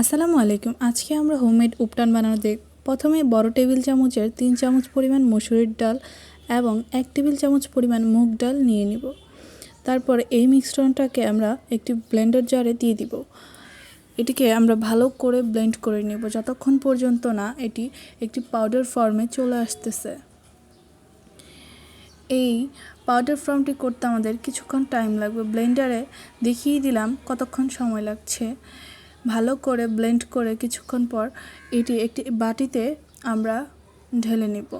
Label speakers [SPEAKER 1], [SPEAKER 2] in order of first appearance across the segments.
[SPEAKER 1] আসসালামু আলাইকুম। আজকে আমরা হোমমেড উপটান বানানো দেখব। প্রথমে বড় টেবিল চামচের 3 চামচ পরিমাণ মসুরির ডাল এবং 1 টেবিল চামচ পরিমাণ মুগ ডাল নিয়ে নিব। তারপর এই মিশ্রণটাকে আমরা একটি ব্লেন্ডার জারে দিয়ে দিব। এটিকে আমরা ভালো করে ব্লেন্ড করে নেব যতক্ষণ পর্যন্ত না এটি একটি পাউডার ফর্মে চলে আসতেছে। এই পাউডার ফর্মটি করতে আমাদের কিছুক্ষণ টাইম লাগবে। ব্লেন্ডারে দেখিয়ে দিলাম কতক্ষণ সময় লাগছে। ভালো করে ব্লেন্ড করে কিছুক্ষণ পর এটি একটি বাটিতে আমরা ঢেলে নেব।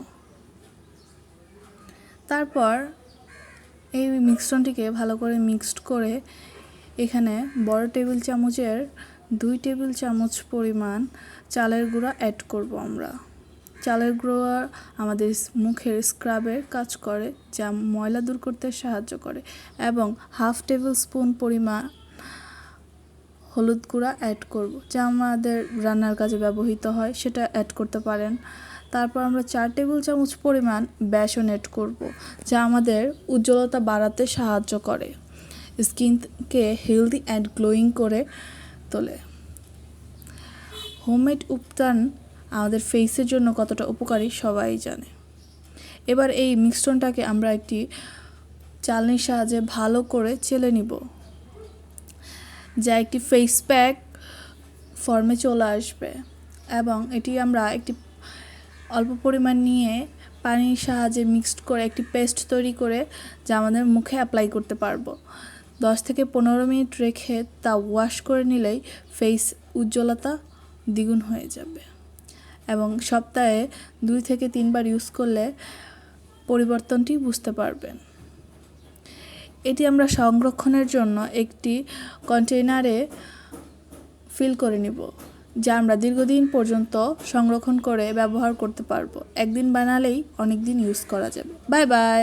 [SPEAKER 1] তারপর এই মিশ্রণটিকে ভালো করে মিক্সড করে এখানে বড় টেবিল চামচের 2 টেবিল চামচ পরিমাণ চালের গুঁড়া অ্যাড করব আমরা। চালের গুঁড়া আমাদের মুখের স্ক্রাবের কাজ করে, যা ময়লা দূর করতে সাহায্য করে, এবং হাফ টেবিল স্পুন পরিমাণ হলুদ গুঁড়া অ্যাড করব, যা আমাদের রান্নার কাজে ব্যবহৃত হয়, সেটা অ্যাড করতে পারেন। তারপর আমরা 4 টেবিল চামচ পরিমাণ বেসন অ্যাড করব, যা আমাদের উজ্জ্বলতা বাড়াতে সাহায্য করে, স্কিনকে হেলদি অ্যান্ড গ্লোয়িং করে তোলে। হোমমেড উপটান আমাদের ফেসের জন্য কতটা উপকারী সবাই জানে। এবার এই মিশ্রণটাকে আমরা একটি চালনির সাহায্যে ভালো করে চেলে নিব, যা একটি ফেস প্যাক ফর্মে চলে আসবে, এবং এটি আমরা একটি অল্প পরিমাণ নিয়ে পানির সাহায্যে মিক্সড করে একটি পেস্ট তৈরি করে যা আমাদের মুখে অ্যাপ্লাই করতে পারবো। 10 থেকে 15 মিনিট রেখে তা ওয়াশ করে নিলেই ফেস উজ্জ্বলতা দ্বিগুণ হয়ে যাবে, এবং সপ্তাহে 2 থেকে 3 বার ইউজ করলে পরিবর্তনটি বুঝতে পারবেন। এটি আমরা সংরক্ষণের জন্য একটি কন্টেইনারে ফিল করে নিব, যা আমরা দীর্ঘদিন পর্যন্ত সংরক্ষণ করে ব্যবহার করতে পারবো। একদিন বানালেই অনেক দিন ইউজ করা যাবে। Bye bye.